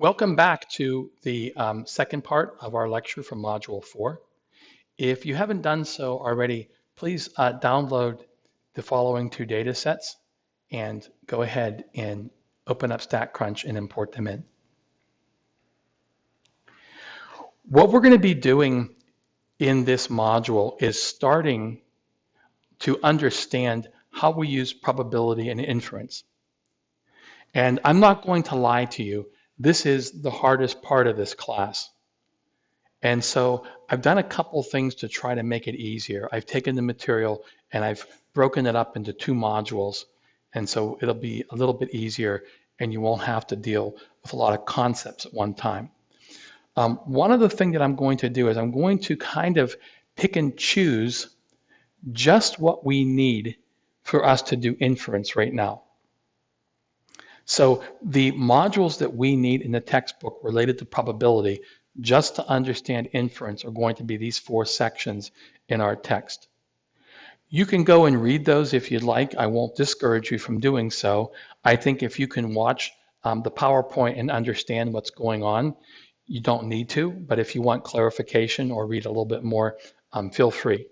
Welcome back to the second part of our lecture from Module 4. If you haven't done so already, please download the following two data sets and go ahead and open up StatCrunch and import them in. What we're going to be doing in this module is starting to understand how we use probability and inference. And I'm not going to lie to you, this is the hardest part of this class. And so I've done a couple things to try to make it easier. I've taken the material and I've broken it up into two modules. And so it'll be a little bit easier and you won't have to deal with a lot of concepts at one time. One other thing that I'm going to do is I'm going to kind of pick and choose just what we need for us to do inference right now. So the modules that we need in the textbook related to probability just to understand inference are going to be these four sections in our text. You can go and read those if you'd like. I won't discourage you from doing so. I think if you can watch the PowerPoint and understand what's going on, you don't need to, but if you want clarification or read a little bit more, feel free.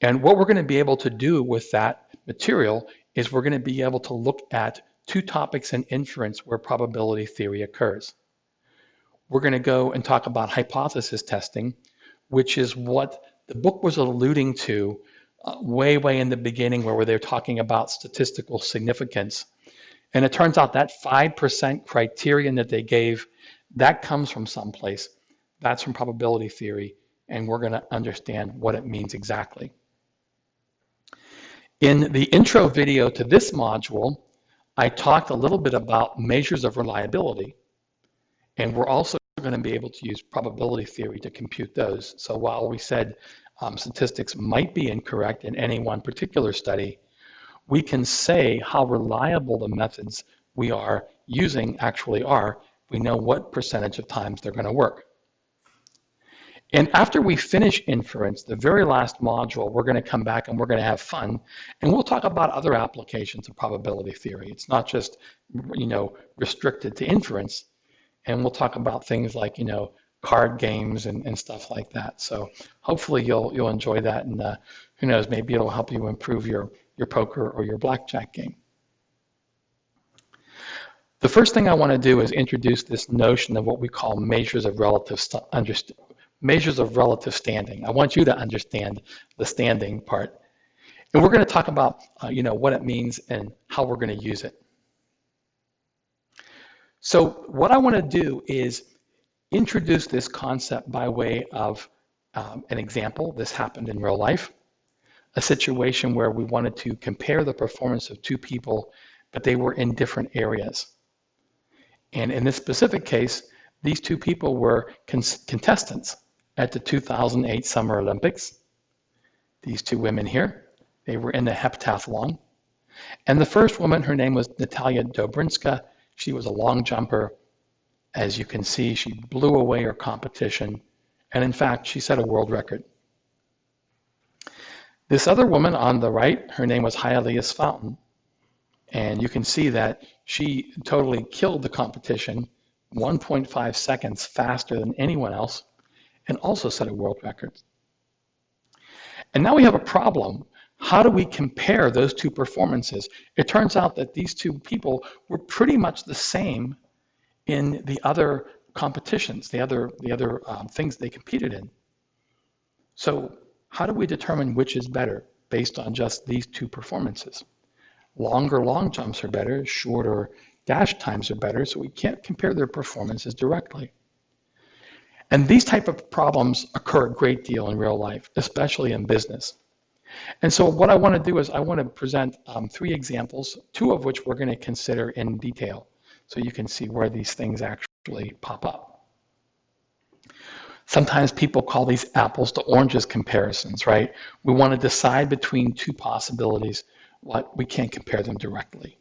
And what we're going to be able to do with that material is we're going to be able to look at two topics in inference where probability theory occurs. We're going to go and talk about hypothesis testing, which is what the book was alluding to way in the beginning where they're talking about statistical significance. And it turns out that 5% criterion that they gave, that comes from someplace. That's from probability theory, and we're going to understand what it means exactly. In the intro video to this module, I talked a little bit about measures of reliability, and we're also going to be able to use probability theory to compute those. So while we said statistics might be incorrect in any one particular study, we can say how reliable the methods we are using actually are. We know what percentage of times they're going to work. And after we finish inference, the very last module, we're going to come back and we're going to have fun, and we'll talk about other applications of probability theory. It's not just, restricted to inference. And we'll talk about things like, card games and stuff like that. So hopefully you'll enjoy that, and who knows, maybe it'll help you improve your poker or your blackjack game. The first thing I want to do is introduce this notion of what we call measures of relative standing. I want you to understand the standing part. And we're going to talk about what it means and how we're going to use it. So what I want to do is introduce this concept by way of an example. This happened in real life, a situation where we wanted to compare the performance of two people, but they were in different areas. And in this specific case, these two people were contestants at the 2008 Summer Olympics. These two women here, they were in the heptathlon. And the first woman, her name was Natalia Dobrinska. She was a long jumper. As you can see, she blew away her competition. And in fact, she set a world record. This other woman on the right, her name was Hialeah Fountain. And you can see that she totally killed the competition, 1.5 seconds faster than anyone else, and also set a world record. And now we have a problem. How do we compare those two performances? It turns out that these two people were pretty much the same in the other competitions, the other things they competed in. So how do we determine which is better based on just these two performances? Longer long jumps are better, shorter dash times are better, so we can't compare their performances directly. And these type of problems occur a great deal in real life, especially in business. And so what I want to do is I want to present three examples, two of which we're going to consider in detail, so you can see where these things actually pop up. Sometimes people call these apples to oranges comparisons, right? We want to decide between two possibilities, but we can't compare them directly.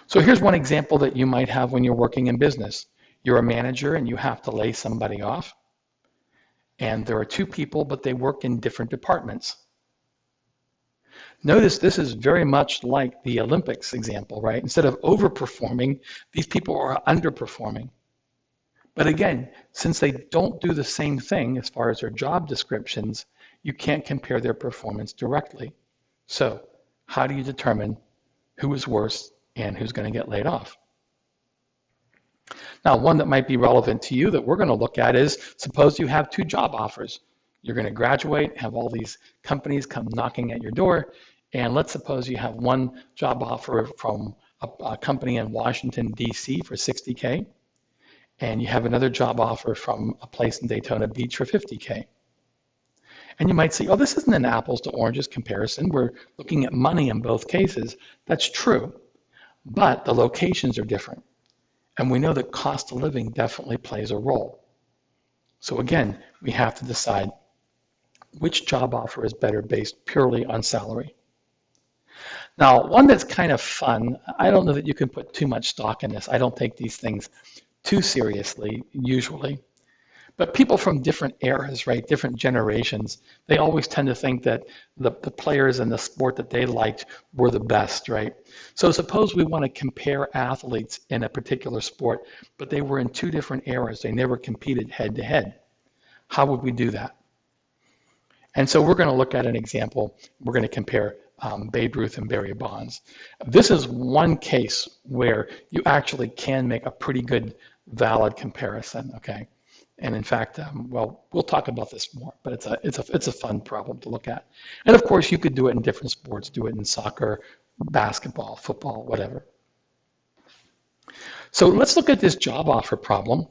So here's one example that you might have when you're working in business. You're a manager and you have to lay somebody off. And there are two people, but they work in different departments. Notice this is very much like the Olympics example, right? Instead of overperforming, these people are underperforming. But again, since they don't do the same thing as far as their job descriptions, you can't compare their performance directly. So how do you determine who is worse and who's going to get laid off? Now, one that might be relevant to you that we're going to look at is, suppose you have two job offers. You're going to graduate, have all these companies come knocking at your door, and let's suppose you have one job offer from a company in Washington, D.C. for $60K, and you have another job offer from a place in Daytona Beach for $50K. And you might say, oh, this isn't an apples to oranges comparison. We're looking at money in both cases. That's true, but the locations are different. And we know that cost of living definitely plays a role. So again, we have to decide which job offer is better based purely on salary. Now, one that's kind of fun, I don't know that you can put too much stock in this. I don't take these things too seriously, usually. But people from different eras, right, different generations, they always tend to think that the players in the sport that they liked were the best, right? So suppose we want to compare athletes in a particular sport, but they were in two different eras. They never competed head to head. How would we do that? And so we're going to look at an example. We're going to compare Babe Ruth and Barry Bonds. This is one case where you actually can make a pretty good, valid comparison, okay? And in fact, well, we'll talk about this more, but it's a fun problem to look at. And of course, you could do it in different sports, do it in soccer, basketball, football, whatever. So let's look at this job offer problem.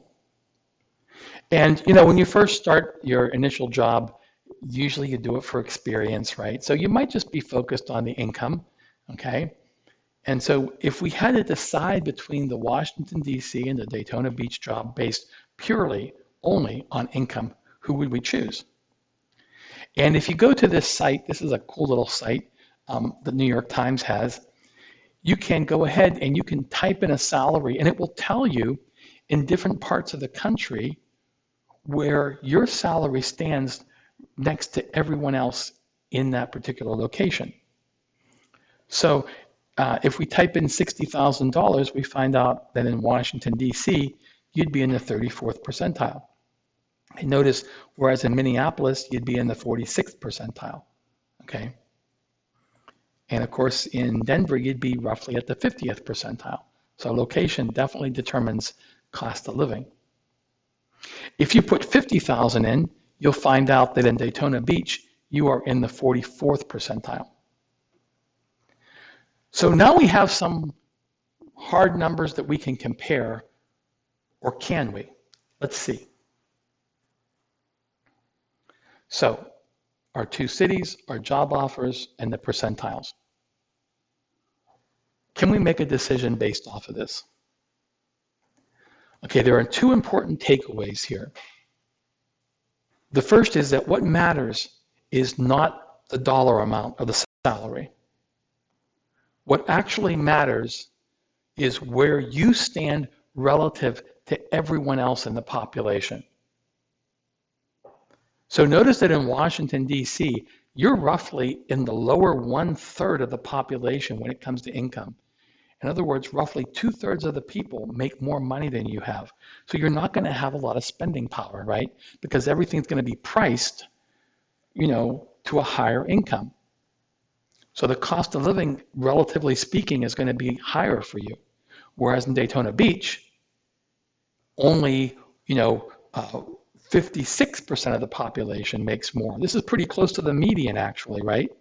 And you know, when you first start your initial job, usually you do it for experience, right? So you might just be focused on the income, okay? And so if we had to decide between the Washington, D.C. and the Daytona Beach job based purely only on income, who would we choose? And if you go to this site, this is a cool little site the New York Times has, you can go ahead and you can type in a salary and it will tell you in different parts of the country where your salary stands next to everyone else in that particular location. So if we type in $60,000, we find out that in Washington, D.C., you'd be in the 34th percentile. And notice, whereas in Minneapolis, you'd be in the 46th percentile, okay? And of course, in Denver, you'd be roughly at the 50th percentile. So location definitely determines cost of living. If you put 50,000 in, you'll find out that in Daytona Beach, you are in the 44th percentile. So now we have some hard numbers that we can compare, or can we? Let's see. So our two cities, our job offers, and the percentiles. Can we make a decision based off of this? Okay, there are two important takeaways here. The first is that what matters is not the dollar amount of the salary. What actually matters is where you stand relative to everyone else in the population. So notice that in Washington, D.C., you're roughly in the lower 1/3 of the population when it comes to income. In other words, roughly 2/3 of the people make more money than you have. So you're not going to have a lot of spending power, right? Because everything's going to be priced, you know, to a higher income. So the cost of living, relatively speaking, is going to be higher for you. Whereas in Daytona Beach, only, you know, 56% of the population makes more. This is pretty close to the median, actually, right?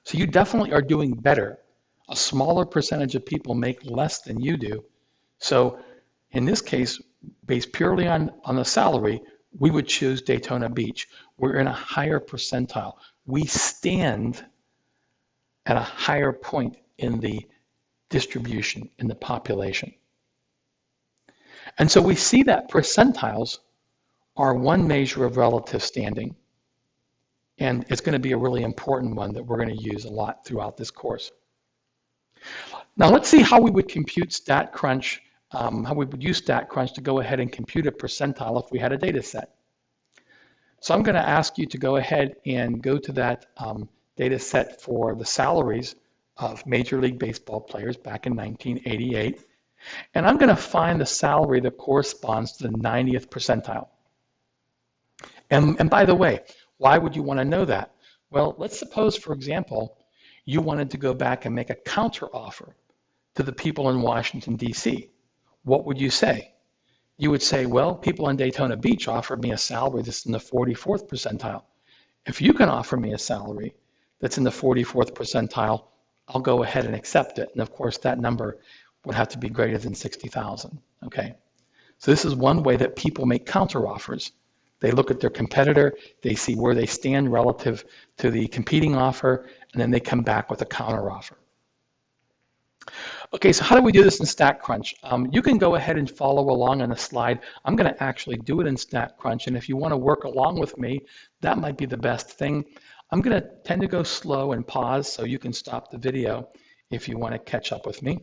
So you definitely are doing better. A smaller percentage of people make less than you do. So in this case, based purely on the salary, we would choose Daytona Beach. We're in a higher percentile. We stand at a higher point in the distribution, in the population. And so we see that percentiles are one measure of relative standing. And it's going to be a really important one that we're going to use a lot throughout this course. Now let's see how we would compute StatCrunch, how we would use StatCrunch to go ahead and compute a percentile if we had a data set. So I'm going to ask you to go ahead and go to that data set for the salaries of Major League Baseball players back in 1988. And I'm going to find the salary that corresponds to the 90th percentile. And by the way, why would you want to know that? Well, let's suppose, for example, you wanted to go back and make a counteroffer to the people in Washington, D.C. What would you say? You would say, well, people in Daytona Beach offered me a salary that's in the 44th percentile. If you can offer me a salary that's in the 44th percentile, I'll go ahead and accept it. And of course, that number would have to be greater than 60,000. Okay. So this is one way that people make counteroffers. They look at their competitor, they see where they stand relative to the competing offer, and then they come back with a counteroffer. Okay, so how do we do this in StatCrunch? You can go ahead and follow along on the slide. I'm going to actually do it in StatCrunch, and if you want to work along with me, that might be the best thing. I'm going to tend to go slow and pause, so you can stop the video if you want to catch up with me.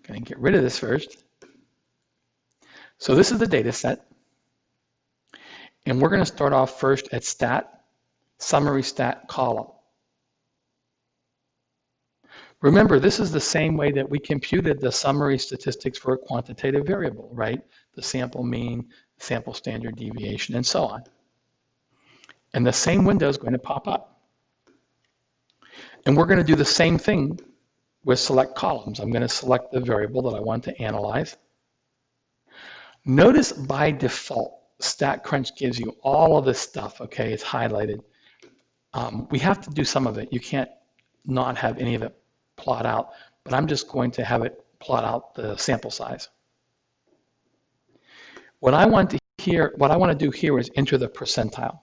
Going to get rid of this first. So this is the data set. And we're going to start off first at stat, summary stat column. Remember, this is the same way that we computed the summary statistics for a quantitative variable, right? The sample mean, sample standard deviation, and so on. And the same window is going to pop up. And we're going to do the same thing with select columns. I'm going to select the variable that I want to analyze. Notice by default, StatCrunch gives you all of this stuff, okay? It's highlighted. We have to do some of it. You can't not have any of it plot out, but I'm just going to have it plot out the sample size. What I want to do here is enter the percentile.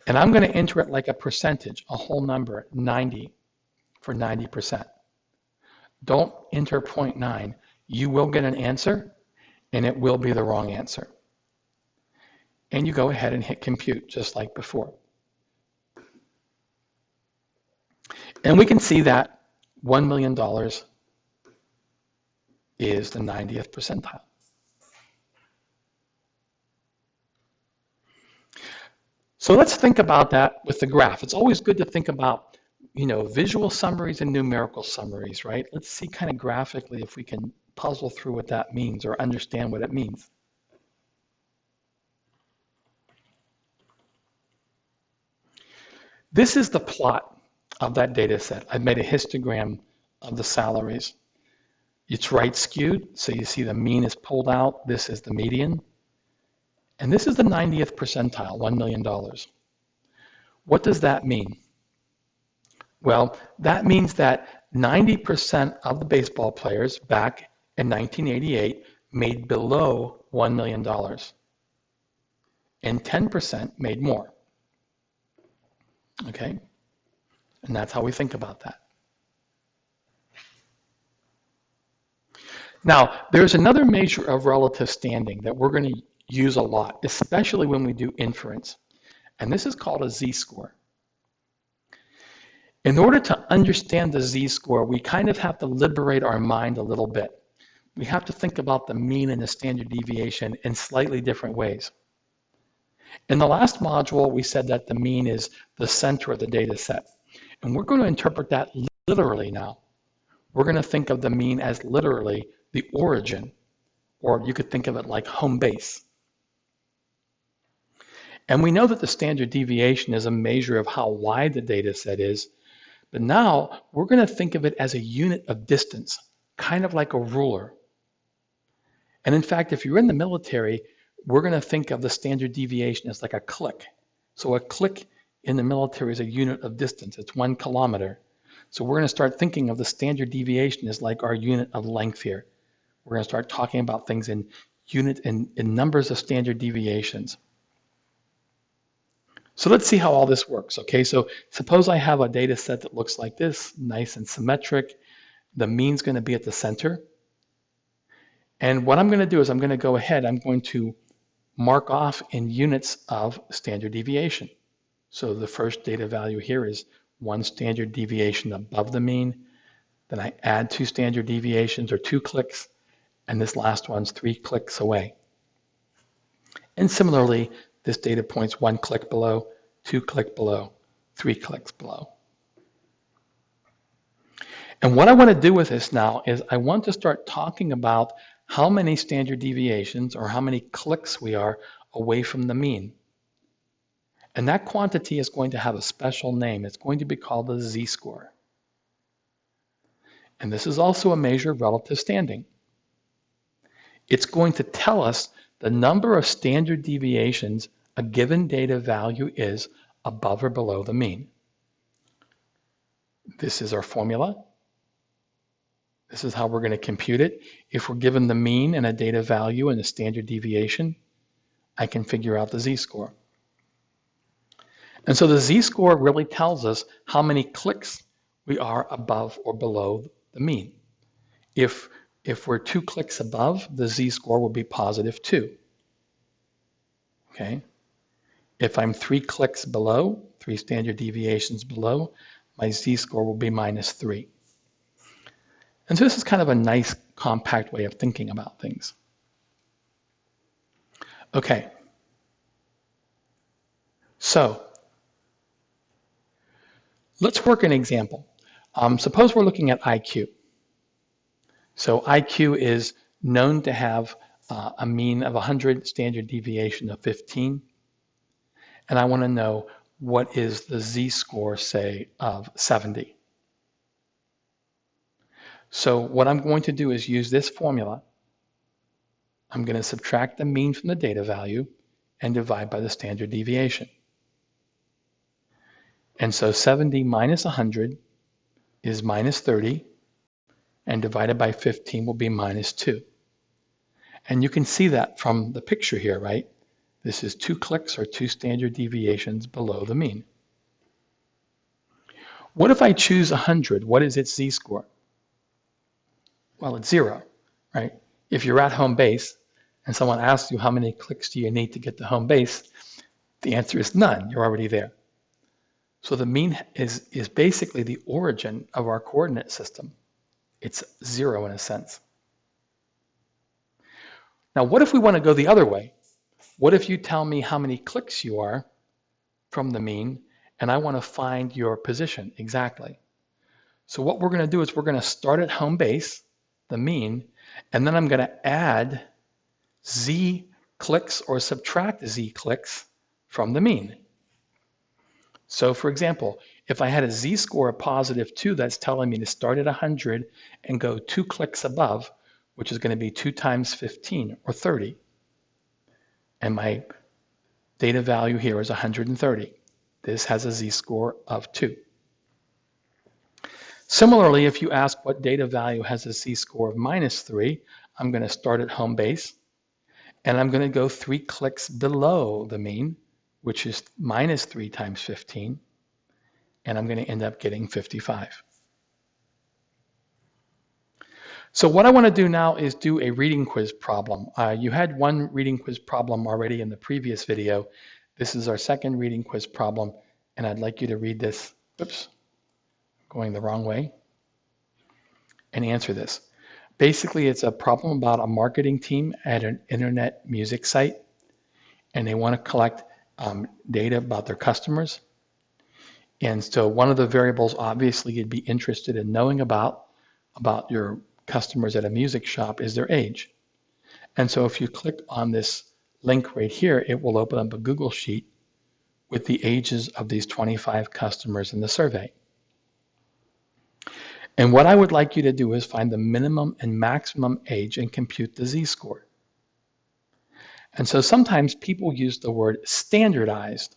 And I'm going to enter it like a percentage, a whole number, 90 for 90%. Don't enter 0.9. You will get an answer, and it will be the wrong answer. And you go ahead and hit compute, just like before. And we can see that $1 million is the 90th percentile. So let's think about that with the graph. It's always good to think about, visual summaries and numerical summaries, right? Let's see kind of graphically if we can puzzle through what that means or understand what it means. This is the plot of that data set. I've made a histogram of the salaries. It's right skewed, so you see the mean is pulled out. This is the median. And this is the 90th percentile, $1 million. What does that mean? Well, that means that 90% of the baseball players back in 1988 made below $1 million. And 10% made more. Okay? And that's how we think about that. Now, there's another measure of relative standing that we're going to use a lot, especially when we do inference. And this is called a z-score. In order to understand the z-score, we kind of have to liberate our mind a little bit. We have to think about the mean and the standard deviation in slightly different ways. In the last module, we said that the mean is the center of the data set. And we're going to interpret that literally now. We're going to think of the mean as literally the origin, or you could think of it like home base. And we know that the standard deviation is a measure of how wide the data set is, but now we're going to think of it as a unit of distance, kind of like a ruler. And in fact, if you're in the military, we're going to think of the standard deviation as like a click. So a click in the military is a unit of distance. It's 1 kilometer. So we're going to start thinking of the standard deviation as like our unit of length here. We're going to start talking about things in numbers of standard deviations. So let's see how all this works. Okay, so suppose I have a data set that looks like this, nice and symmetric. The mean's going to be at the center. And what I'm going to do is I'm going to go ahead, I'm going to mark off in units of standard deviation. So the first data value here is 1 standard deviation above the mean. Then I add 2 standard deviations or 2 clicks, and this last one's 3 clicks away. And similarly, this data point's 1 click below, 2 clicks below, 3 clicks below. And what I want to do with this now is I want to start talking about how many standard deviations or how many clicks we are away from the mean. And that quantity is going to have a special name. It's going to be called the z-score. And this is also a measure of relative standing. It's going to tell us the number of standard deviations a given data value is above or below the mean. This is our formula. This is how we're going to compute it. If we're given the mean and a data value and a standard deviation, I can figure out the z-score. And so the z-score really tells us how many clicks we are above or below the mean. If we're 2 clicks above, the z-score will be positive 2. Okay? If I'm 3 clicks below, 3 standard deviations below, my z-score will be minus 3. And so this is kind of a nice, compact way of thinking about things. Okay. So let's work an example. Suppose we're looking at IQ. So IQ is known to have a mean of 100, standard deviation of 15. And I want to know what is the z-score, say, of 70. So what I'm going to do is use this formula. I'm going to subtract the mean from the data value and divide by the standard deviation. And so 70 minus 100 is minus 30, and divided by 15 will be minus 2. And you can see that from the picture here, right? This is 2 clicks or 2 standard deviations below the mean. What if I choose 100? What is its z-score? Well, it's 0, right? If you're at home base and someone asks you how many clicks do you need to get to home base, the answer is none. You're already there. So the mean is basically the origin of our coordinate system. It's 0 in a sense. Now, what if we want to go the other way? What if you tell me how many clicks you are from the mean, and I want to find your position exactly? So what we're going to do is we're going to start at home base, the mean, and then I'm going to add z clicks or subtract z clicks from the mean. So for example, if I had a z-score of positive 2, that's telling me to start at 100 and go 2 clicks above, which is going to be 2 times 15, or 30. And my data value here is 130. This has a z-score of 2. Similarly, if you ask what data value has a z-score of minus 3, I'm going to start at home base, and I'm going to go 3 clicks below the mean, which is minus 3 times 15, and I'm going to end up getting 55. So what I want to do now is do a reading quiz problem. You had one reading quiz problem already in the previous video. This is our second reading quiz problem, and I'd like you to read this. Oops, going the wrong way, and answer this. Basically, it's a problem about a marketing team at an internet music site, and they want to collect data about their customers. And so one of the variables, obviously, you'd be interested in knowing about your customers at a music shop is their age. And so if you click on this link right here, it will open up a Google Sheet with the ages of these 25 customers in the survey. And what I would like you to do is find the minimum and maximum age and compute the z-score. And so sometimes people use the word standardized.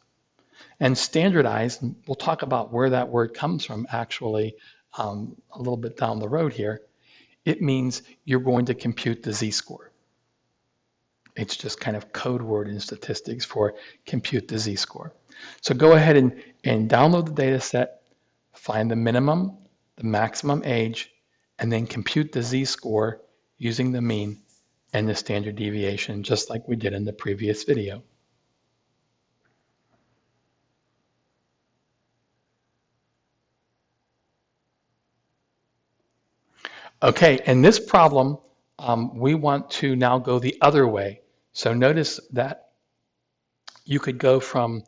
And standardized, we'll talk about where that word comes from actually a little bit down the road here. It means you're going to compute the z-score. It's just kind of code word in statistics for compute the z-score. So go ahead and download the data set, find the minimum, the maximum age, and then compute the z-score using the mean and the standard deviation, just like we did in the previous video. Okay, in this problem, we want to now go the other way. So notice that you could go from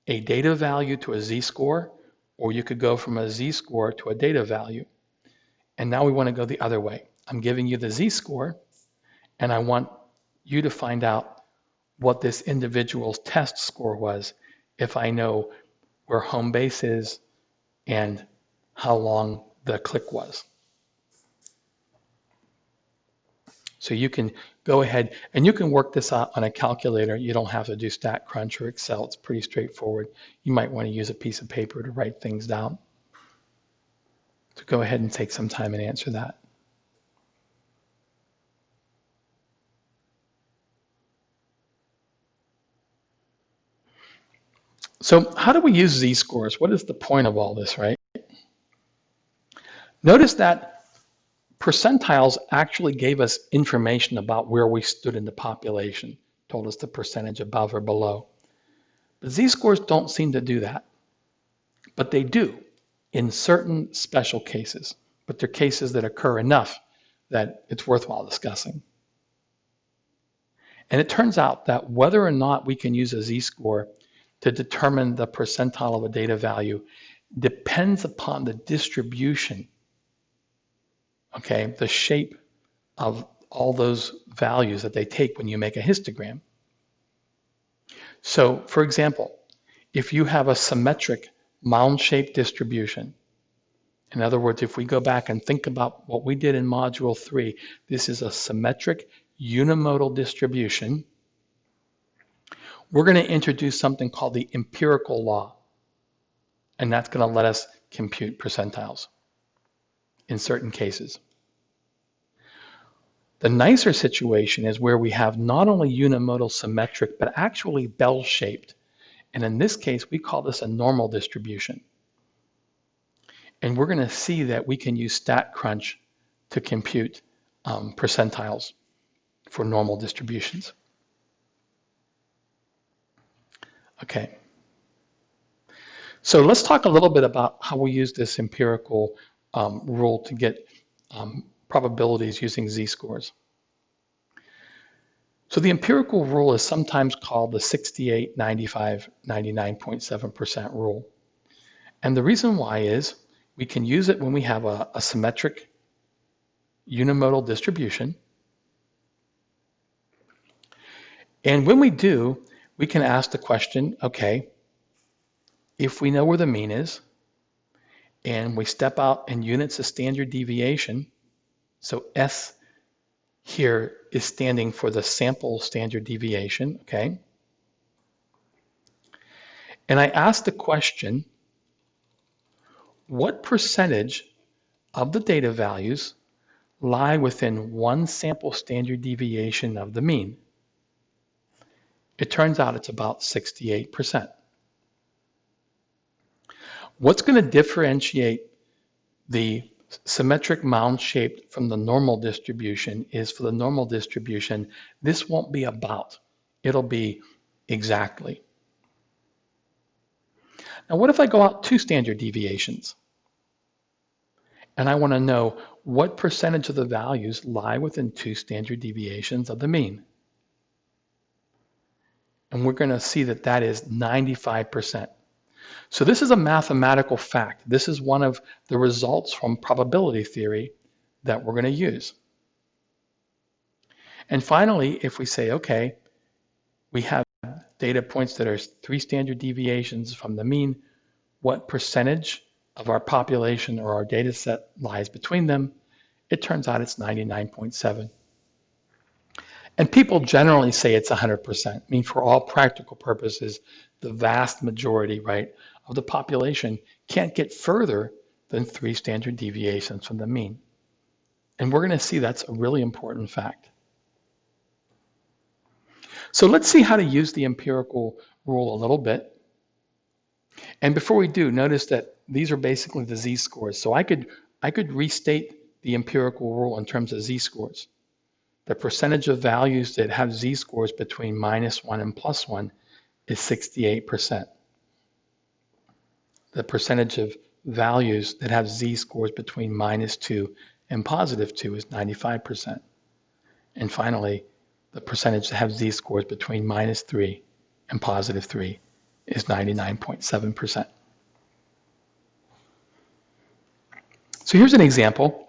a data value to a z-score, or you could go from a z-score to a data value. And now we want to go the other way. I'm giving you the z-score, and I want you to find out what this individual's test score was if I know where home base is and how long the click was. So you can go ahead and you can work this out on a calculator. You don't have to do StatCrunch or Excel. It's pretty straightforward. You might want to use a piece of paper to write things down. So go ahead and take some time and answer that. So how do we use z-scores? What is the point of all this, right? Notice that percentiles actually gave us information about where we stood in the population, told us the percentage above or below. But z-scores don't seem to do that. But they do in certain special cases. But they're cases that occur enough that it's worthwhile discussing. And it turns out that whether or not we can use a z-score to determine the percentile of a data value depends upon the distribution, okay, the shape of all those values that they take when you make a histogram. So, for example, if you have a symmetric mound-shaped distribution, in other words, if we go back and think about what we did in Module 3, this is a symmetric unimodal distribution. We're going to introduce something called the empirical law, and that's going to let us compute percentiles in certain cases. The nicer situation is where we have not only unimodal symmetric, but actually bell-shaped. And in this case, we call this a normal distribution. And we're going to see that we can use StatCrunch to compute percentiles for normal distributions. Okay. So let's talk a little bit about how we use this empirical rule to get probabilities using z-scores. So the empirical rule is sometimes called the 68, 95, 99.7% rule. And the reason why is we can use it when we have a symmetric unimodal distribution. And when we do, we can ask the question, okay, if we know where the mean is, and we step out in units of standard deviation, so S here is standing for the sample standard deviation, okay? And I ask the question, what percentage of the data values lie within one sample standard deviation of the mean? It turns out it's about 68%. What's going to differentiate the symmetric mound-shaped from the normal distribution is for the normal distribution, this won't be about, it'll be exactly. Now what if I go out 2 standard deviations? And I want to know what percentage of the values lie within 2 standard deviations of the mean. And we're going to see that that is 95%. So this is a mathematical fact. This is one of the results from probability theory that we're going to use. And finally, if we say, okay, we have data points that are 3 standard deviations from the mean, what percentage of our population or our data set lies between them? It turns out it's 99.7. And people generally say it's 100%. I mean, for all practical purposes, the vast majority, right, of the population can't get further than 3 standard deviations from the mean. And we're going to see that's a really important fact. So let's see how to use the empirical rule a little bit. And before we do, notice that these are basically the z-scores. So I could restate the empirical rule in terms of z-scores. The percentage of values that have z-scores between -1 and +1 is 68%. The percentage of values that have z-scores between -2 and +2 is 95%. And finally, the percentage that have z-scores between -3 and +3 is 99.7%. So here's an example.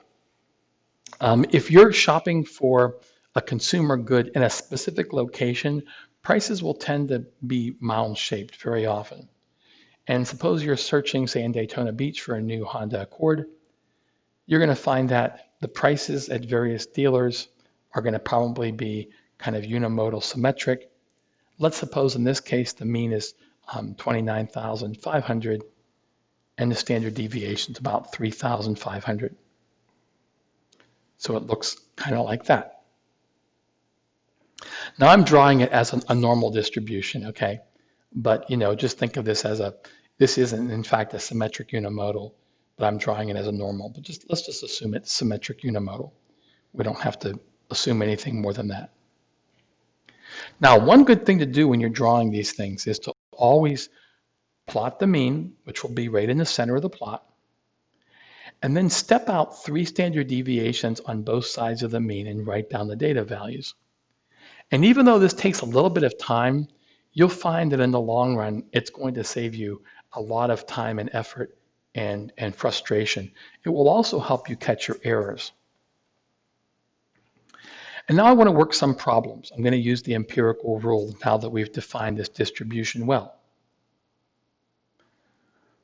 If you're shopping for a consumer good in a specific location, prices will tend to be mound-shaped very often. And suppose you're searching, say, in Daytona Beach for a new Honda Accord, you're going to find that the prices at various dealers are going to probably be kind of unimodal symmetric. Let's suppose in this case the mean is 29,500 and the standard deviation is about 3,500. So it looks kind of like that. Now I'm drawing it as a normal distribution, okay? But just think of this as this isn't in fact a symmetric unimodal, but I'm drawing it as a normal. But let's just assume it's symmetric unimodal. We don't have to assume anything more than that. Now, one good thing to do when you're drawing these things is to always plot the mean, which will be right in the center of the plot, and then step out 3 standard deviations on both sides of the mean and write down the data values. And even though this takes a little bit of time, you'll find that in the long run, it's going to save you a lot of time and effort and frustration. It will also help you catch your errors. And now I want to work some problems. I'm going to use the empirical rule now that we've defined this distribution well.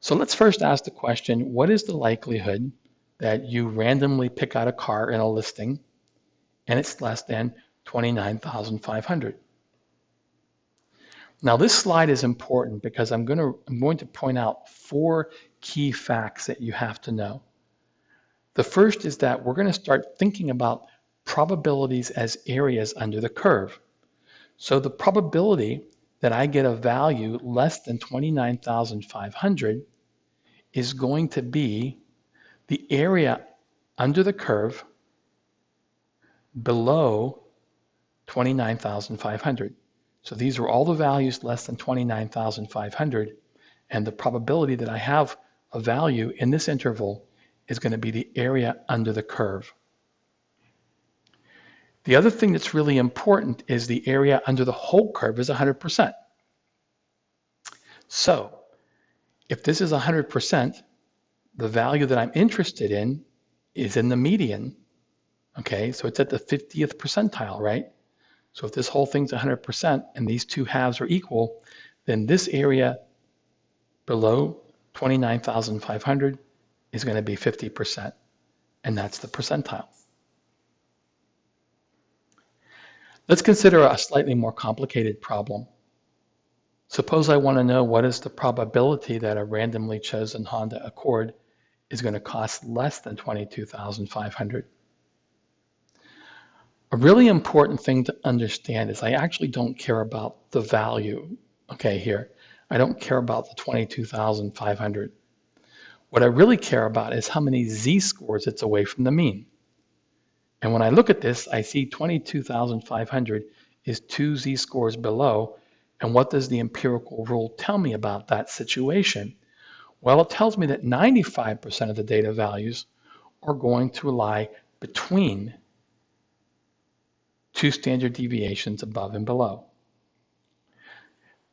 So let's first ask the question, what is the likelihood that you randomly pick out a car in a listing and it's less than 29,500? Now this slide is important because I'm going to point out 4 key facts that you have to know. The first is that we're going to start thinking about probabilities as areas under the curve. So the probability that I get a value less than 29,500 is going to be the area under the curve below 29,500. So these are all the values less than 29,500, and the probability that I have a value in this interval is going to be the area under the curve. The other thing that's really important is the area under the whole curve is 100%. So if this is 100%, the value that I'm interested in is in the median. Okay, so it's at the 50th percentile, right? So if this whole thing's 100% and these two halves are equal, then this area below 29,500 is going to be 50%, and that's the percentile. Let's consider a slightly more complicated problem. Suppose I want to know what is the probability that a randomly chosen Honda Accord is going to cost less than 22,500. A really important thing to understand is I actually don't care about the value, okay, here. I don't care about the 22,500. What I really care about is how many z-scores it's away from the mean. And when I look at this, I see 22,500 is 2 z-scores below. And what does the empirical rule tell me about that situation? Well, it tells me that 95% of the data values are going to lie between 2 standard deviations above and below.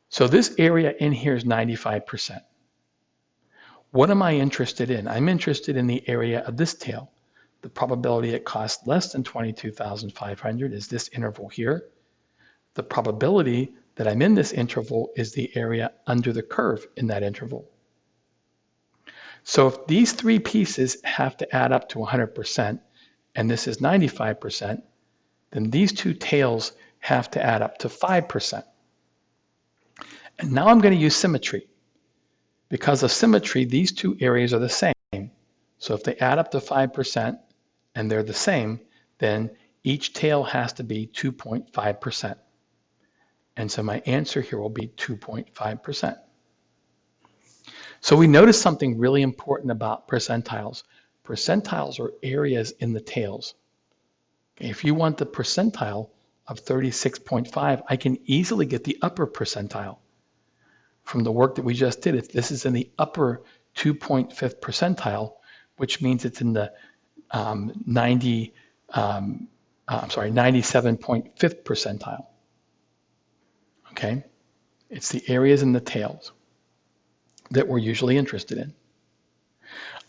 So this area in here is 95%. What am I interested in? I'm interested in the area of this tail. The probability it costs less than 22,500 is this interval here. The probability that I'm in this interval is the area under the curve in that interval. So if these 3 pieces have to add up to 100%, and this is 95%, then these 2 tails have to add up to 5%. And now I'm going to use symmetry. Because of symmetry, these 2 areas are the same. So if they add up to 5% and they're the same, then each tail has to be 2.5%. And so my answer here will be 2.5%. So we notice something really important about percentiles. Percentiles are areas in the tails. Okay, if you want the percentile of 36.5, I can easily get the upper percentile from the work that we just did. If this is in the upper 2.5th percentile, which means it's in the 97.5th percentile. Okay, It's the areas and the tails that we're usually interested in.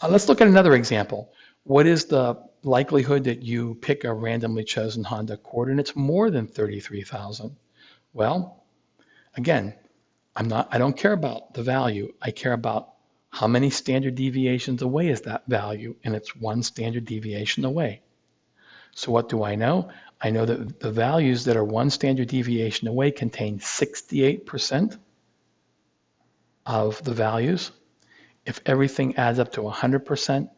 Let's look at another example. What is the likelihood that you pick a randomly chosen Honda Accord and it's more than 33,000? Well, again, I don't care about the value. I care about how many standard deviations away is that value, and it's one standard deviation away. So what do I know? I know that the values that are one standard deviation away contain 68% of the values. If everything adds up to 100%,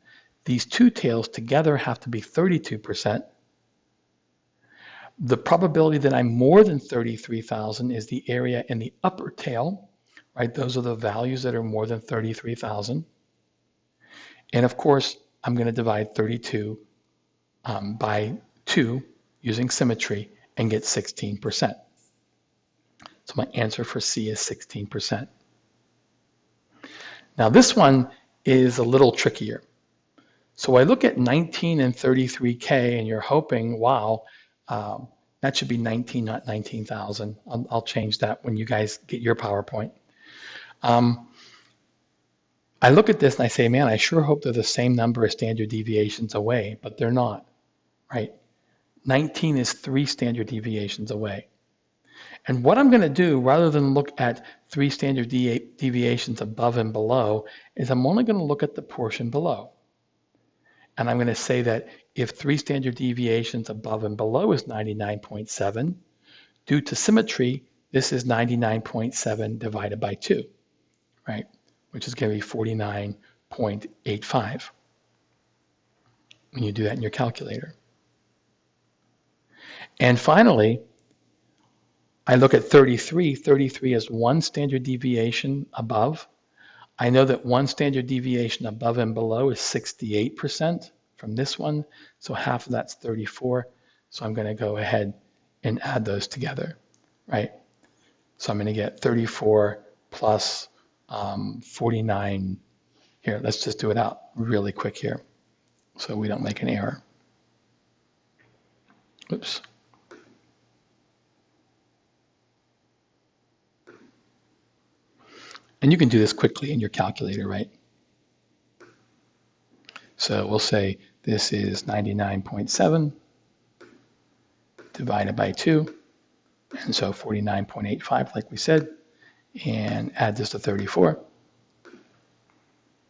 these two tails together have to be 32%. The probability that I'm more than 33,000 is the area in the upper tail, right? Those are the values that are more than 33,000. And of course, I'm going to divide 32 by 2 using symmetry and get 16%. So my answer for C is 16%. Now this one is a little trickier. So I look at 19 and 33K and you're hoping, wow, that should be 19, not 19,000. I'll change that when you guys get your PowerPoint. I look at this and I say, man, I sure hope they're the same number of standard deviations away, but they're not, right? 19 is 3 standard deviations away. And what I'm going to do, rather than look at 3 standard deviations above and below, is I'm only going to look at the portion below. And I'm going to say that if 3 standard deviations above and below is 99.7, due to symmetry, this is 99.7 divided by 2, right? Which is going to be 49.85 when you do that in your calculator. And finally, I look at 33. 33 is 1 standard deviation above. I know that 1 standard deviation above and below is 68% from this one, so half of that's 34. So I'm going to go ahead and add those together, right? So I'm going to get 34 plus 49. Here, let's just do it out really quick here so we don't make an error. Oops. And you can do this quickly in your calculator, right? So we'll say this is 99.7 divided by 2. And so 49.85, like we said, and add this to 34.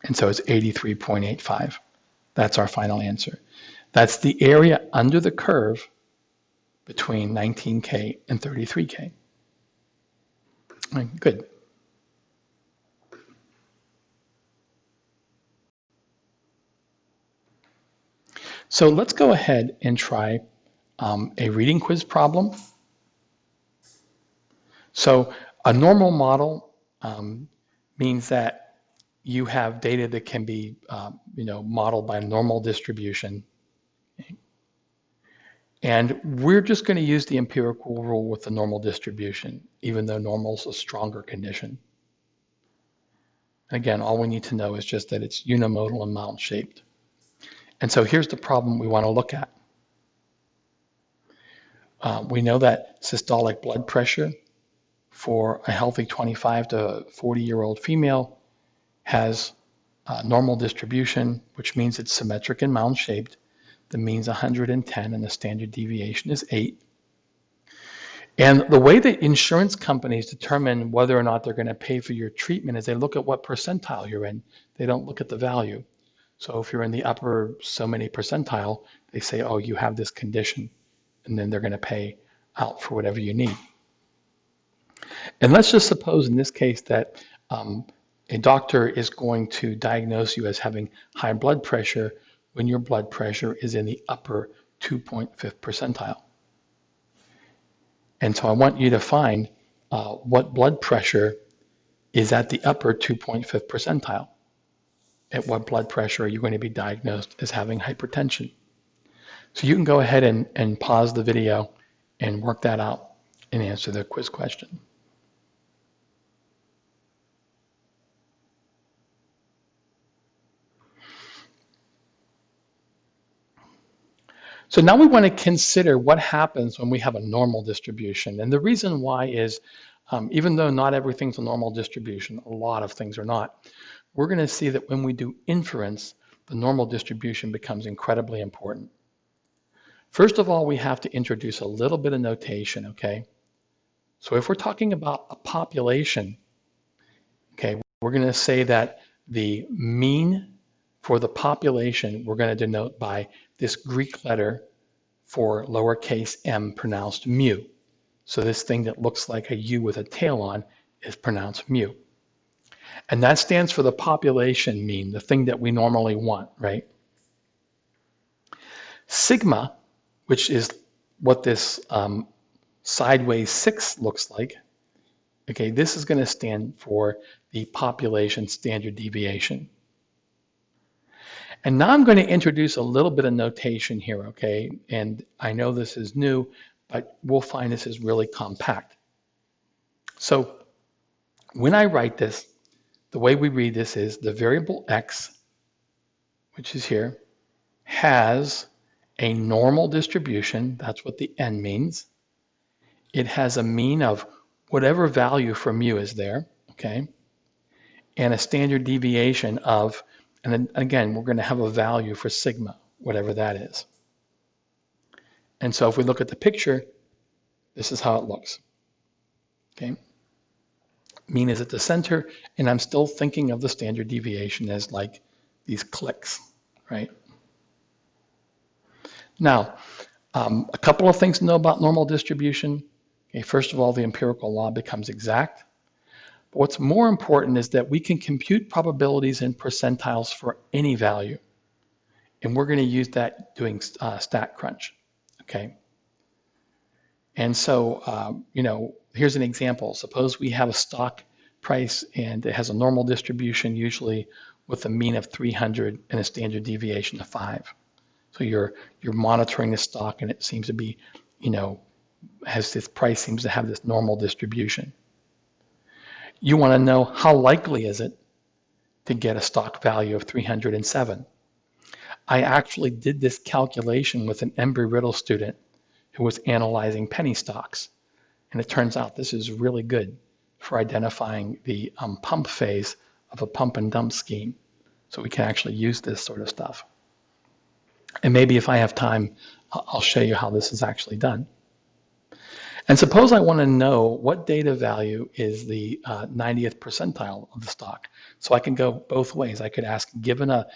And so it's 83.85. That's our final answer. That's the area under the curve between 19K and 33K. Good. So let's go ahead and try a reading quiz problem. So a normal model means that you have data that can be modeled by a normal distribution. And we're just going to use the empirical rule with the normal distribution, even though normal is a stronger condition. Again, all we need to know is just that it's unimodal and mound-shaped. And so here's the problem we want to look at. We know that systolic blood pressure for a healthy 25 to 40-year-old female has normal distribution, which means it's symmetric and mound-shaped. The mean's 110 and the standard deviation is 8. And the way that insurance companies determine whether or not they're going to pay for your treatment is they look at what percentile you're in. They don't look at the value. So if you're in the upper so many percentile, they say, oh, you have this condition, and then they're going to pay out for whatever you need. And let's just suppose in this case that a doctor is going to diagnose you as having high blood pressure when your blood pressure is in the upper 2.5th percentile. And so I want you to find what blood pressure is at the upper 2.5th percentile. At what blood pressure are you going to be diagnosed as having hypertension? So you can go ahead and pause the video and work that out and answer the quiz question. So now we want to consider what happens when we have a normal distribution. And the reason why is even though not everything's a normal distribution, a lot of things are not, we're going to see that when we do inference, the normal distribution becomes incredibly important. First of all, we have to introduce a little bit of notation, okay? So if we're talking about a population, okay, we're going to say that the mean for the population, we're going to denote by this Greek letter for lowercase m pronounced mu. So this thing that looks like a U with a tail on is pronounced mu. And that stands for the population mean, the thing that we normally want, right? Sigma, which is what this sideways 6 looks like, okay, this is going to stand for the population standard deviation. And now I'm going to introduce a little bit of notation here, okay? And I know this is new, but we'll find this is really compact. So when I write this, the way we read this is the variable x, which is here, has a normal distribution. That's what the n means. It has a mean of whatever value for mu is there, okay? And a standard deviation of, and then again, we're going to have a value for sigma, whatever that is. And so if we look at the picture, this is how it looks, okay? Mean is at the center, and I'm still thinking of the standard deviation as like these clicks, right? Now, a couple of things to know about normal distribution. Okay, first of all, the empirical law becomes exact. But what's more important is that we can compute probabilities in percentiles for any value. And we're going to use that doing stat crunch, okay? And so, you know, here's an example. Suppose we have a stock price and it has a normal distribution, usually with a mean of 300 and a standard deviation of 5. So you're monitoring the stock and it seems to be, you know, has this price seems to have this normal distribution. You want to know how likely is it to get a stock value of 307. I actually did this calculation with an Embry-Riddle student who was analyzing penny stocks. And it turns out this is really good for identifying the pump phase of a pump and dump scheme. So we can actually use this sort of stuff. And maybe if I have time, I'll show you how this is actually done. And suppose I want to know what data value is the 90th percentile of the stock. So I can go both ways. I could ask, given a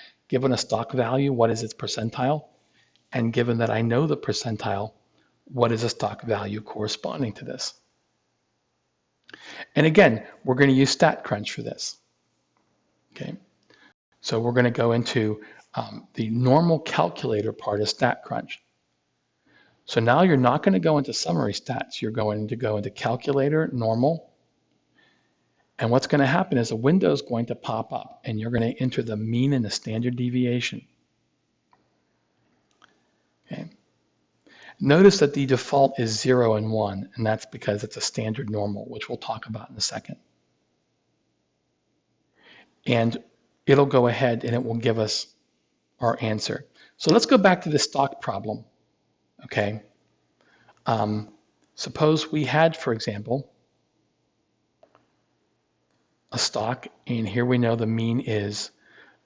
stock value, what is its percentile? And given that I know the percentile, what is a stock value corresponding to this? And again, we're going to use StatCrunch for this. Okay, so we're going to go into the normal calculator part of StatCrunch. So now you're not going to go into summary stats. You're going to go into calculator, normal. And what's going to happen is a window is going to pop up and you're going to enter the mean and the standard deviation. Okay. Notice that the default is 0 and 1, and that's because it's a standard normal, which we'll talk about in a second. And it'll go ahead and it will give us our answer. So let's go back to the stock problem. Okay. Suppose we had, for example, a stock, and here we know the mean is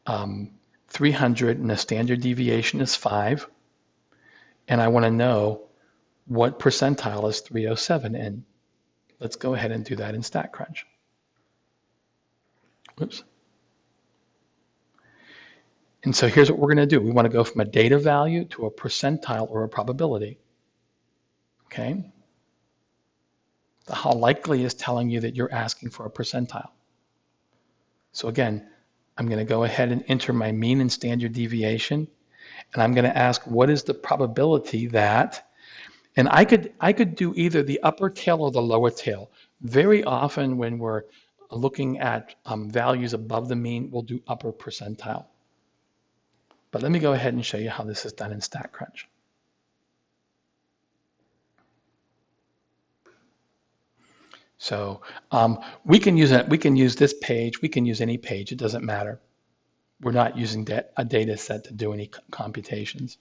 300 and the standard deviation is 5. And I want to know what percentile is 307 in. Let's go ahead and do that in StatCrunch. Oops. And so here's what we're going to do. We want to go from a data value to a percentile or a probability. Okay? The how likely is telling you that you're asking for a percentile. So again, I'm going to go ahead and enter my mean and standard deviation. And I'm going to ask, what is the probability that, and I could do either the upper tail or the lower tail. Very often when we're looking at values above the mean, we'll do upper percentile. But let me go ahead and show you how this is done in StatCrunch. So we can use this page, we can use any page, it doesn't matter. We're not using a data set to do any computations.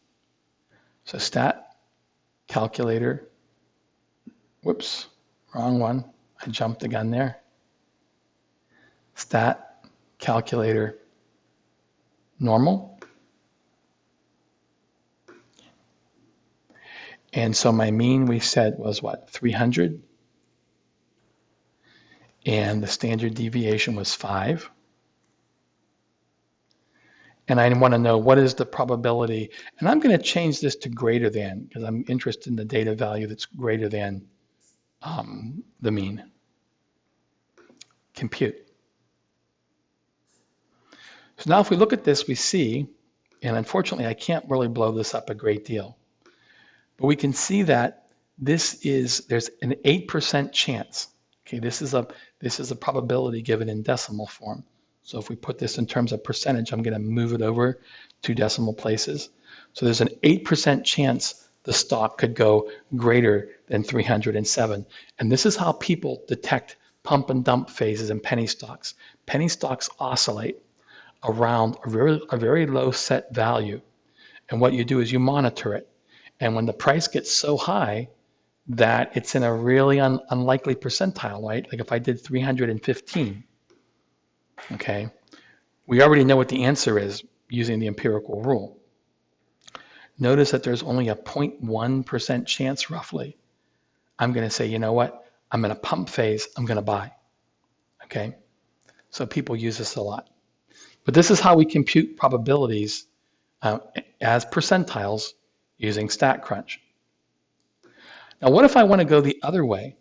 So stat, calculator, whoops, wrong one. I jumped the gun there. Stat, calculator, normal. And so my mean we said was what, 300? And the standard deviation was 5. And I want to know what is the probability. And I'm going to change this to greater than, because I'm interested in the data value that's greater than the mean. Compute. So now if we look at this, we see, and unfortunately I can't really blow this up a great deal, but we can see that there's an 8% chance. Okay, this is a probability given in decimal form. So if we put this in terms of percentage, I'm going to move it over 2 decimal places. So there's an 8% chance the stock could go greater than 307. And this is how people detect pump and dump phases in penny stocks. Penny stocks oscillate around a very low set value. And what you do is you monitor it. And when the price gets so high that it's in a really unlikely percentile, right? Like if I did 315, okay, we already know what the answer is using the empirical rule. Notice that there's only a 0.1% chance roughly. I'm going to say, you know what? I'm in a pump phase. I'm going to buy. Okay. So people use this a lot. But this is how we compute probabilities as percentiles using StatCrunch. Now, what if I want to go the other way?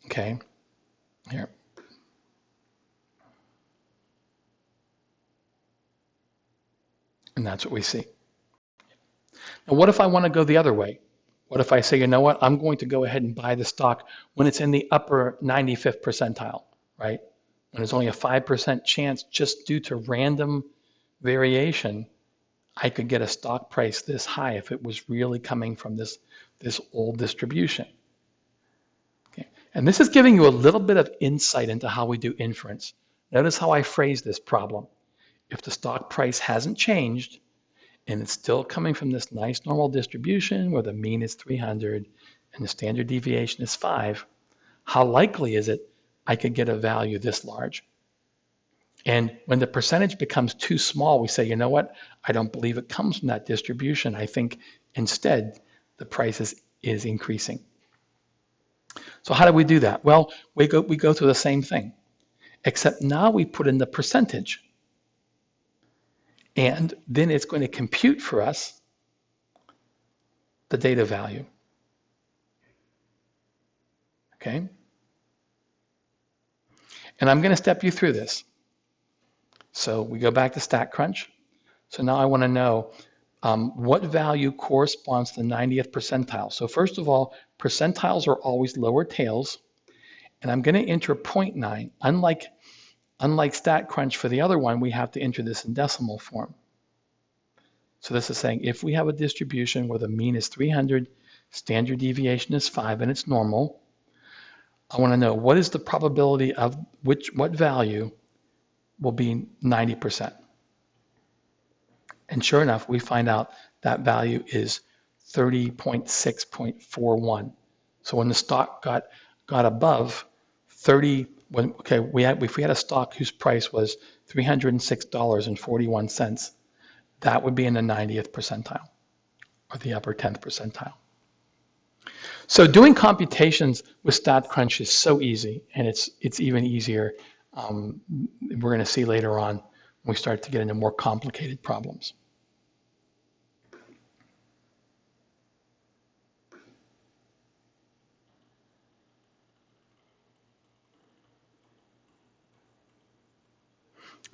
Okay. Here. And that's what we see. Now, what if I want to go the other way? What if I say, you know what, I'm going to go ahead and buy the stock when it's in the upper 95th percentile, right? When there's only a 5% chance just due to random variation, I could get a stock price this high if it was really coming from this old distribution. Okay. And this is giving you a little bit of insight into how we do inference. Notice how I phrase this problem. If the stock price hasn't changed, and it's still coming from this nice normal distribution where the mean is 300 and the standard deviation is 5, how likely is it I could get a value this large? And when the percentage becomes too small, we say, you know what, I don't believe it comes from that distribution. I think instead the price is increasing. So how do we do that? Well, we go through the same thing, except now we put in the percentage. And then it's going to compute for us the data value. Okay? And I'm going to step you through this. So we go back to StatCrunch. So now I want to know what value corresponds to the 90th percentile. So first of all, percentiles are always lower tails. And I'm going to enter 0.9. Unlike StatCrunch for the other one, we have to enter this in decimal form. So this is saying if we have a distribution where the mean is 300, standard deviation is 5, and it's normal, I want to know what is the probability of what value will be 90%. And sure enough, we find out that value is 30.6.41. So when the stock got above 30, if we had a stock whose price was $306.41, that would be in the 90th percentile or the upper 10th percentile. So doing computations with StatCrunch is so easy, and it's even easier. We're going to see later on when we start to get into more complicated problems.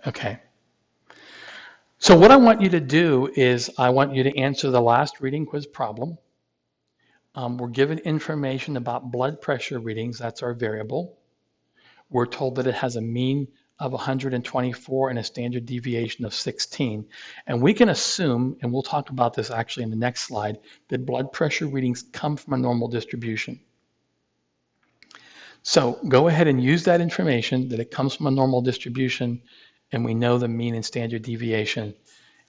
Okay. So what I want you to do is I want you to answer the last reading quiz problem. We're given information about blood pressure readings. That's our variable. We're told that it has a mean of 124 and a standard deviation of 16. And we can assume, and we'll talk about this actually in the next slide, that blood pressure readings come from a normal distribution. So go ahead and use that information that it comes from a normal distribution, and we know the mean and standard deviation,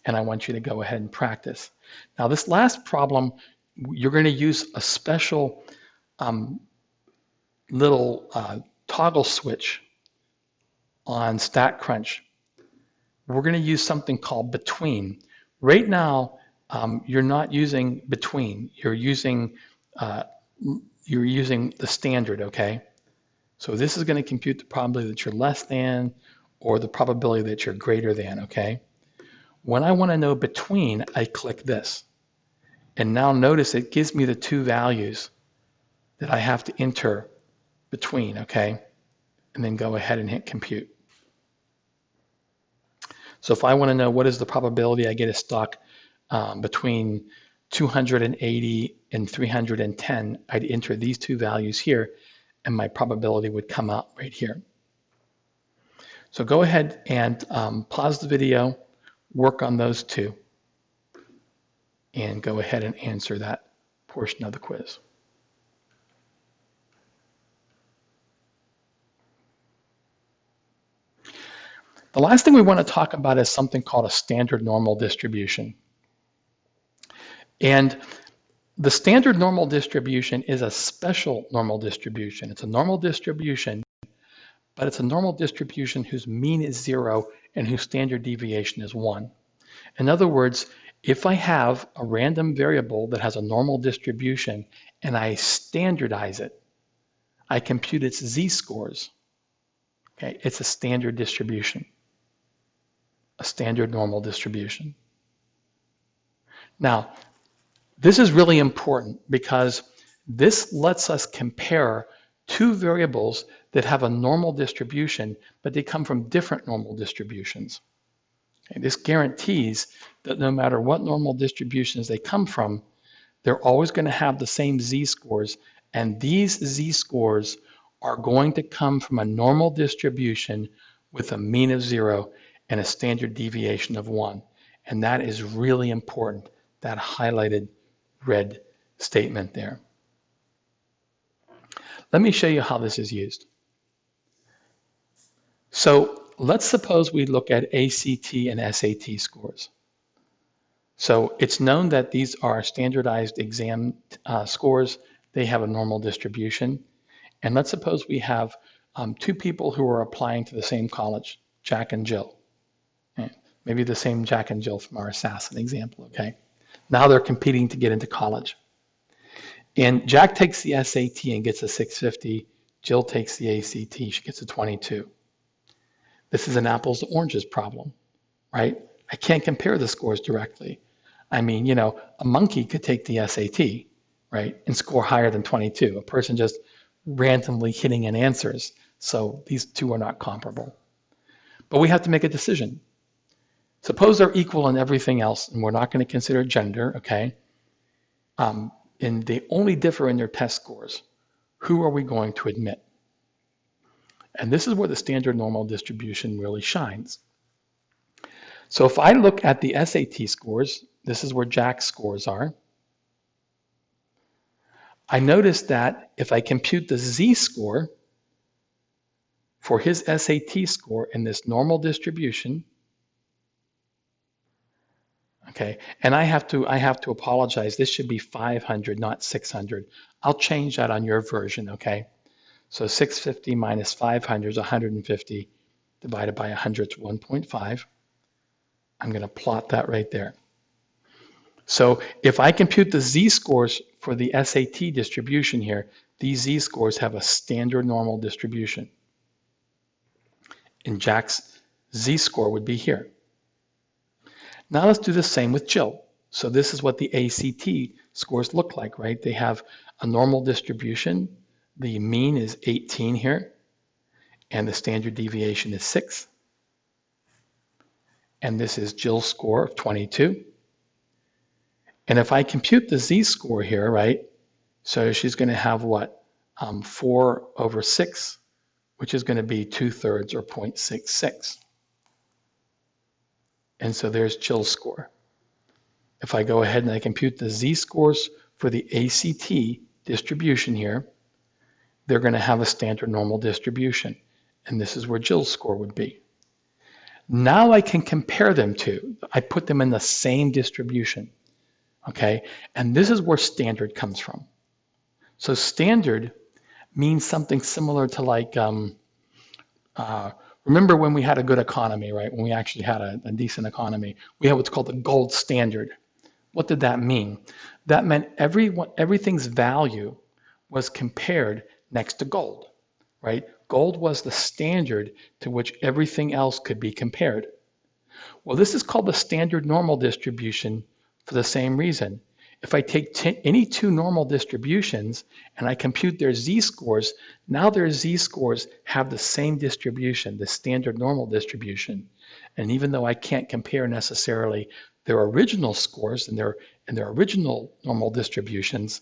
and I want you to go ahead and practice. Now this last problem, you're going to use a special little toggle switch on StatCrunch, we're going to use something called between. Right now, you're not using between. You're using the standard, okay? So this is going to compute the probability that you're less than or the probability that you're greater than, okay? When I want to know between, I click this. And now notice it gives me the two values that I have to enter between, okay? And then go ahead and hit compute. So if I want to know what is the probability I get a stock between 280 and 310, I'd enter these two values here, and my probability would come out right here. So go ahead and pause the video, work on those two, and go ahead and answer that portion of the quiz. The last thing we want to talk about is something called a standard normal distribution. And the standard normal distribution is a special normal distribution. It's a normal distribution, but it's a normal distribution whose mean is 0 and whose standard deviation is 1. In other words, if I have a random variable that has a normal distribution and I standardize it, I compute its z-scores. Okay, it's a standard distribution, a standard normal distribution. Now, this is really important because this lets us compare two variables that have a normal distribution, but they come from different normal distributions. Okay, this guarantees that no matter what normal distributions they come from, they're always going to have the same z-scores, and these z-scores are going to come from a normal distribution with a mean of 0 and a standard deviation of 1. And that is really important, that highlighted red statement there. Let me show you how this is used. So let's suppose we look at ACT and SAT scores. So it's known that these are standardized exam scores. They have a normal distribution. And let's suppose we have two people who are applying to the same college, Jack and Jill. Okay. Maybe the same Jack and Jill from our assassin example, okay? Now they're competing to get into college. And Jack takes the SAT and gets a 650. Jill takes the ACT, she gets a 22. This is an apples to oranges problem, right? I can't compare the scores directly. I mean, you know, a monkey could take the SAT, right, and score higher than 22. A person just randomly hitting in answers. So these two are not comparable. But we have to make a decision. Suppose they're equal in everything else, and we're not going to consider gender, okay? And they only differ in their test scores. Who are we going to admit? And this is where the standard normal distribution really shines. So if I look at the SAT scores, this is where Jack's scores are. I notice that if I compute the z-score for his SAT score in this normal distribution, okay, and I have to apologize. This should be 500, not 600. I'll change that on your version, okay? So 650 minus 500 is 150 divided by 100 is 1.5. I'm going to plot that right there. So if I compute the z-scores for the SAT distribution here, these z-scores have a standard normal distribution. And Jack's z-score would be here. Now let's do the same with Jill. So this is what the ACT scores look like, right? They have a normal distribution. The mean is 18 here, and the standard deviation is 6. And this is Jill's score of 22. And if I compute the z-score here, right, so she's going to have what? 4 over 6, which is going to be 2/3 or 0.66. And so there's Jill's score. If I go ahead and I compute the z-scores for the ACT distribution here, they're going to have a standard normal distribution. And this is where Jill's score would be. Now I can compare them to. I put them in the same distribution. Okay? And this is where standard comes from. So standard means something similar to like, remember when we had a good economy, right? When we actually had a decent economy, we had what's called the gold standard. What did that mean? That meant everything's value was compared next to gold, right? Gold was the standard to which everything else could be compared. Well, this is called the standard normal distribution for the same reason. If I take any two normal distributions and I compute their z-scores, now their z-scores have the same distribution, the standard normal distribution. And even though I can't compare necessarily their original scores and their original normal distributions,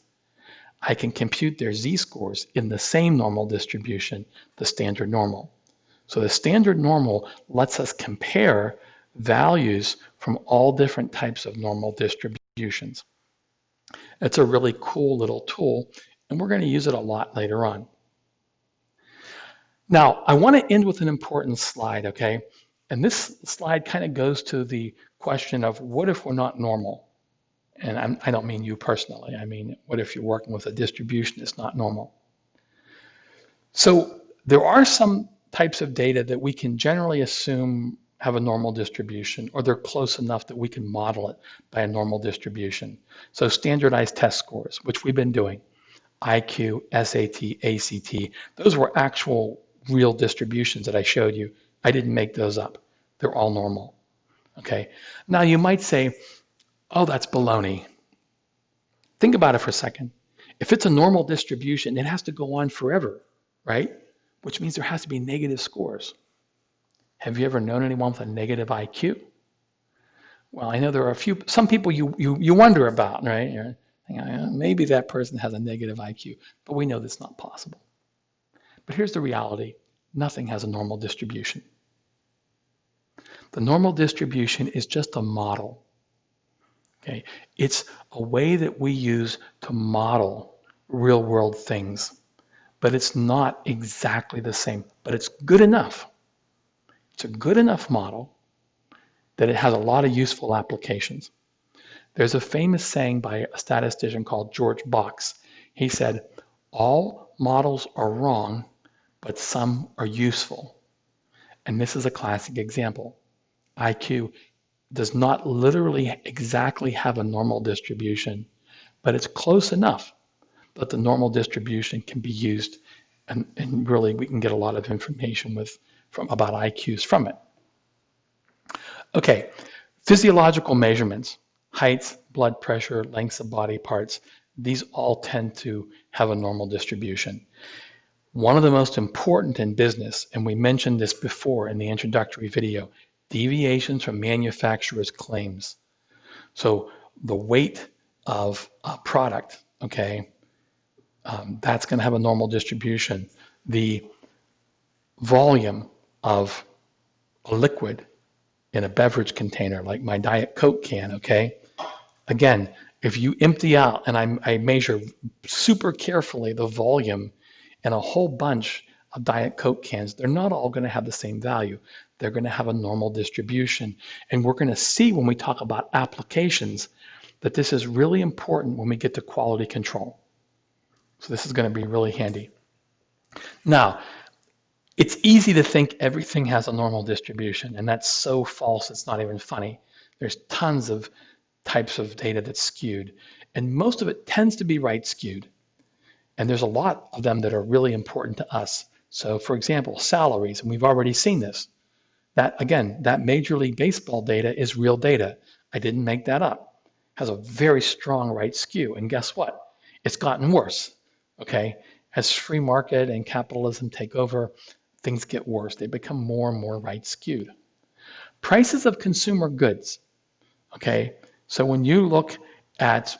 I can compute their z-scores in the same normal distribution, the standard normal. So the standard normal lets us compare values from all different types of normal distributions. It's a really cool little tool, and we're going to use it a lot later on. Now, I want to end with an important slide, okay? And this slide kind of goes to the question of what if we're not normal? And I don't mean you personally. I mean, what if you're working with a distribution that's not normal? So there are some types of data that we can generally assume have a normal distribution, or they're close enough that we can model it by a normal distribution. So standardized test scores, which we've been doing, IQ, SAT, ACT, those were actual real distributions that I showed you. I didn't make those up. They're all normal. Okay. Now you might say, oh, that's baloney. Think about it for a second. If it's a normal distribution, it has to go on forever, right? Which means there has to be negative scores. Have you ever known anyone with a negative IQ? Well, I know there are some people you wonder about, right? You're thinking, maybe that person has a negative IQ, but we know that's not possible. But here's the reality. Nothing has a normal distribution. The normal distribution is just a model. Okay? It's a way that we use to model real world things, but it's not exactly the same, but it's good enough. It's a good enough model that it has a lot of useful applications. There's a famous saying by a statistician called George Box. He said, all models are wrong, but some are useful. And this is a classic example. IQ does not literally exactly have a normal distribution, but it's close enough that the normal distribution can be used, and really we can get a lot of information about IQs from it. Okay, physiological measurements, heights, blood pressure, lengths of body parts, these all tend to have a normal distribution. One of the most important in business, and we mentioned this before in the introductory video, deviations from manufacturer's claims. So the weight of a product, okay, that's going to have a normal distribution. The volume of a liquid in a beverage container, like my Diet Coke can, okay? Again, if you empty out, and I measure super carefully the volume in a whole bunch of Diet Coke cans, they're not all going to have the same value. They're going to have a normal distribution. And we're going to see when we talk about applications that this is really important when we get to quality control. So this is going to be really handy. Now, it's easy to think everything has a normal distribution, and that's so false it's not even funny. There's tons of types of data that's skewed, and most of it tends to be right skewed. And there's a lot of them that are really important to us. So for example, salaries, and we've already seen this. That, again, that Major League Baseball data is real data. I didn't make that up. It has a very strong right skew, and guess what? It's gotten worse, okay? As free market and capitalism take over, things get worse. They become more and more right skewed. Prices of consumer goods, okay? So when you look at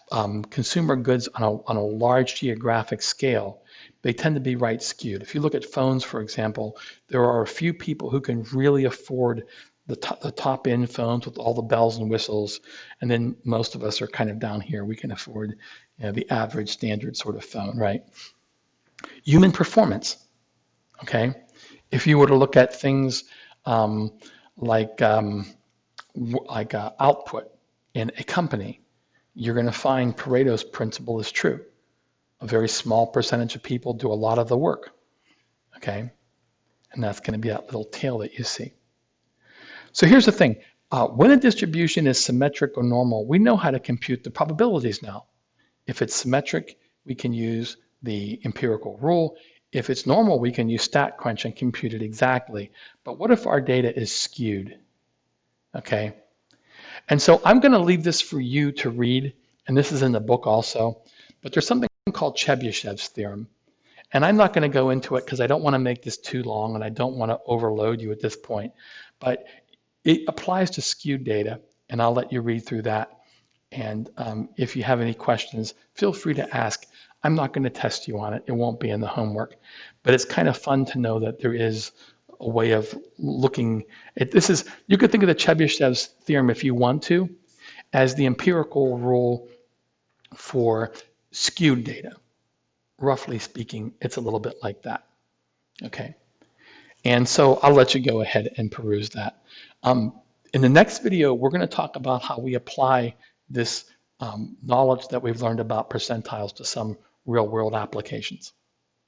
consumer goods on a large geographic scale, they tend to be right skewed. If you look at phones, for example, there are a few people who can really afford the top end phones with all the bells and whistles, and then most of us are kind of down here. We can afford the average standard sort of phone, right? Human performance, okay? If you were to look at things like output in a company, you're going to find Pareto's principle is true. A very small percentage of people do a lot of the work, okay? And that's going to be that little tail that you see. So here's the thing. When a distribution is symmetric or normal, we know how to compute the probabilities now. If it's symmetric, we can use the empirical rule. If it's normal, we can use StatCrunch and compute it exactly. But what if our data is skewed? Okay. And so I'm going to leave this for you to read, and this is in the book also, but there's something called Chebyshev's theorem. And I'm not going to go into it because I don't want to make this too long and I don't want to overload you at this point. But it applies to skewed data, and I'll let you read through that. And if you have any questions, feel free to ask. I'm not going to test you on it. It won't be in the homework. But it's kind of fun to know that there is a way of looking at this. You could think of the Chebyshev's theorem, if you want to, as the empirical rule for skewed data. Roughly speaking, it's a little bit like that. Okay. And so I'll let you go ahead and peruse that. In the next video, we're going to talk about how we apply this knowledge that we've learned about percentiles to some real-world applications.